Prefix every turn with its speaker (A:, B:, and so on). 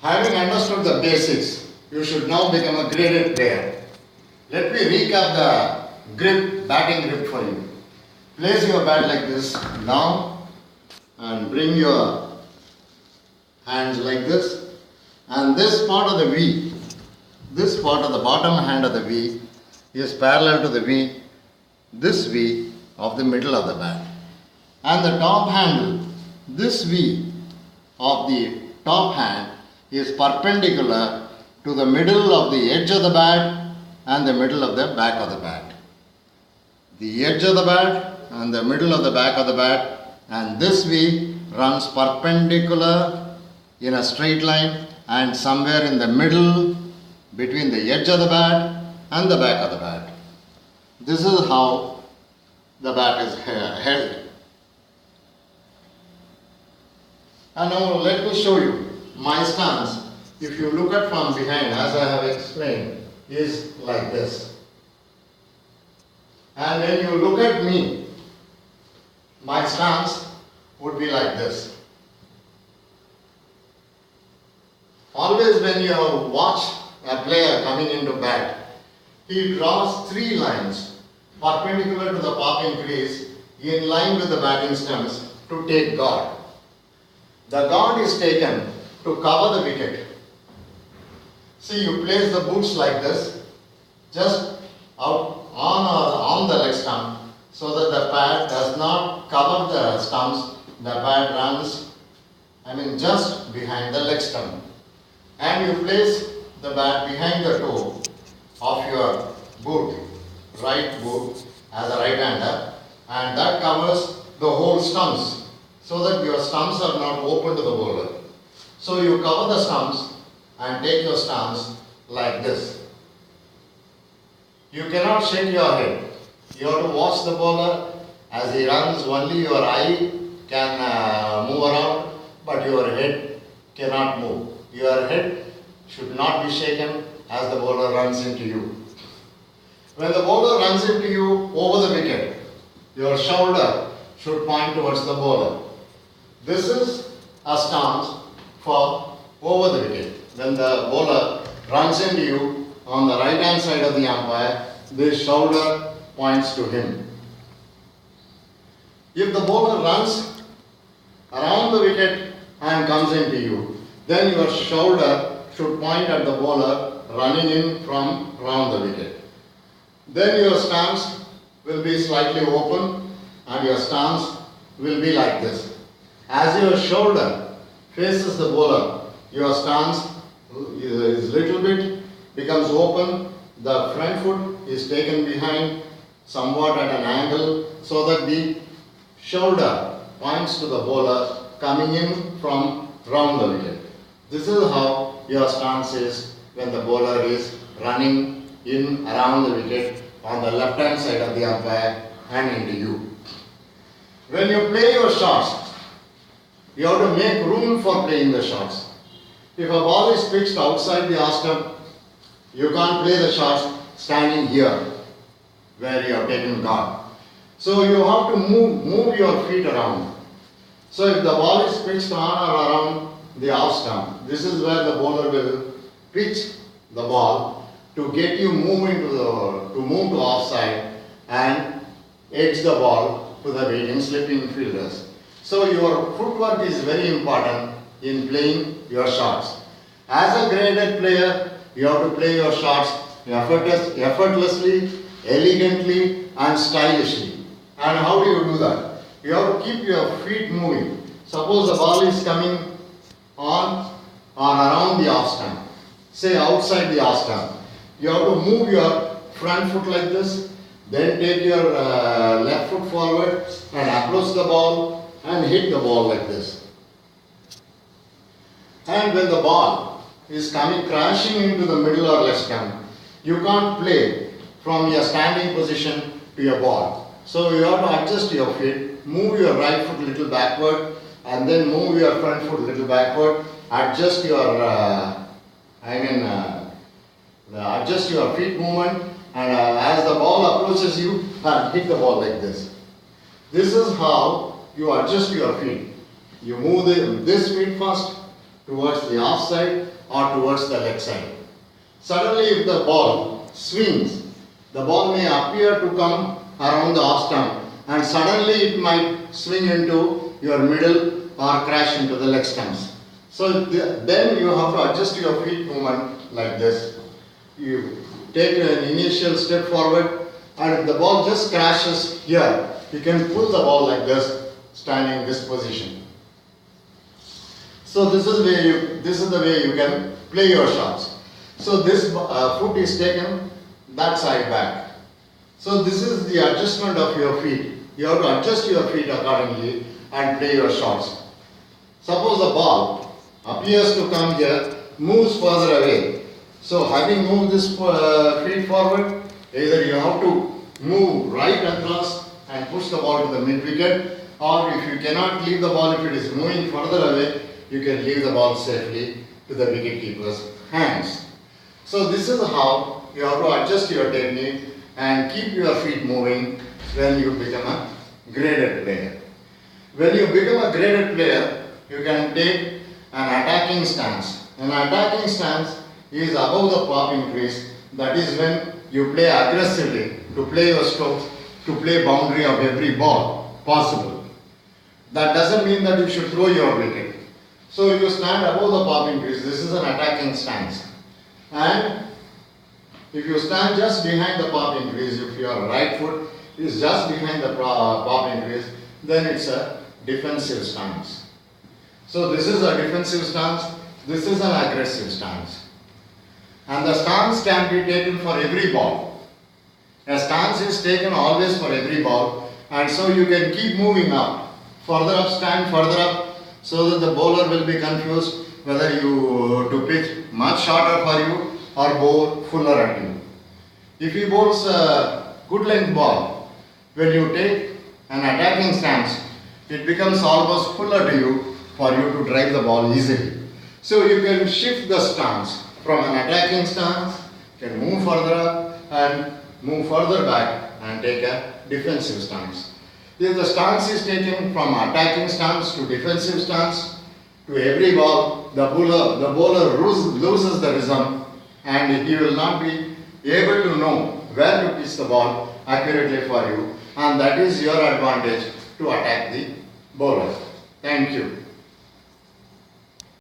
A: Having understood the basics, you should now become a graded player. Let me recap the grip, batting grip for you. Place your bat like this now and bring your hands like this, and this part of the V, this part of the bottom hand of the V is parallel to the V, this V of the middle of the bat, and the top handle, this V of the top hand is perpendicular to the middle of the edge of the bat and the middle of the back of the bat. The edge of the bat and the middle of the back of the bat, and this V runs perpendicular in a straight line and somewhere in the middle between the edge of the bat and the back of the bat. This is how the bat is held. And now let me show you my stance. If you look at from behind, as I have explained, is like this. And when you look at me, my stance would be like this. Always when you watch a player coming into bat, he draws three lines perpendicular to the parking crease in line with the batting stance to take guard. The guard is taken to cover the wicket. See, you place the boots like this, just out on the leg stump, so that the pad does not cover the stumps. The pad runs, just behind the leg stump. And you place the bat behind the toe of your boot, right boot, as a right-hander, and that covers the whole stumps, so that your stumps are not open to the bowler. So you cover the stumps and take your stance like this. You cannot shake your head. You have to watch the bowler as he runs. Only your eye can move around, but your head cannot move. Your head should not be shaken as the bowler runs into you. When the bowler runs into you over the wicket, your shoulder should point towards the bowler. This is a stance for over the wicket. When the bowler runs into you on the right hand side of the umpire, this shoulder points to him. If the bowler runs around the wicket and comes into you, then your shoulder should point at the bowler running in from around the wicket. Then your stance will be slightly open and your stance will be like this. As your shoulder faces the bowler, your stance is little bit becomes open. The front foot is taken behind somewhat at an angle so that the shoulder points to the bowler coming in from round the wicket. This is how your stance is when the bowler is running in around the wicket on the left hand side of the umpire and into you. When you play your shots, you have to make room for playing the shots. If a ball is pitched outside the off stump, you can't play the shots standing here where you have taken guard. So you have to move your feet around. So if the ball is pitched on or around the off stump, this is where the bowler will pitch the ball to get you moving to move to offside and edge the ball to the waiting slipping fielders. So your footwork is very important in playing your shots. As a graded player, you have to play your shots effortlessly, elegantly and stylishly. And how do you do that? You have to keep your feet moving. Suppose the ball is coming on or around the off stump, say outside the off stump. You have to move your front foot like this, then take your left foot forward and approach the ball and hit the ball like this. And when the ball is coming crashing into the middle or left stump, you can't play from your standing position to your ball. So you have to adjust your feet, move your right foot a little backward and then move your front foot a little backward, adjust your adjust your feet movement, and as the ball approaches you, hit the ball like this. This is how you adjust your feet. You move this feet first, towards the off side or towards the leg side. Suddenly if the ball swings, the ball may appear to come around the off stump and suddenly it might swing into your middle or crash into the leg stumps. So then you have to adjust your feet movement like this. You take an initial step forward, and if the ball just crashes here, you can pull the ball like this, standing in this position. So this is the way you can play your shots. So this foot is taken that side back. So this is the adjustment of your feet. You have to adjust your feet accordingly and play your shots. Suppose the ball appears to come here, moves further away. So having moved this feet forward, either you have to move right across and push the ball to the mid wicket, or if you cannot leave the ball, if it is moving further away, you can leave the ball safely to the wicket keeper's hands. So this is how you have to adjust your technique and keep your feet moving when you become a graded player. When you become a graded player, you can take an attacking stance. An attacking stance is above the popping crease. That is when you play aggressively to play your strokes, to play boundary of every ball possible. That doesn't mean that you should throw your wicket. So you stand above the popping crease. This is an attacking stance. And if you stand just behind the popping crease, if your right foot is just behind the popping crease, then it's a defensive stance. So this is a defensive stance, this is an aggressive stance. And the stance can be taken for every ball. A stance is taken always for every ball, and so you can keep moving up. Further up, stand further up, so that the bowler will be confused whether you to pitch much shorter for you or bowl fuller at you. If he bowls a good length ball, when you take an attacking stance, it becomes almost fuller to you for you to drive the ball easily. So you can shift the stance from an attacking stance, you can move further up and move further back and take a defensive stance. If the stance is taken from attacking stance to defensive stance, to every ball, the bowler loses the rhythm and he will not be able to know where to pitch the ball accurately for you, and that is your advantage to attack the bowler. Thank you.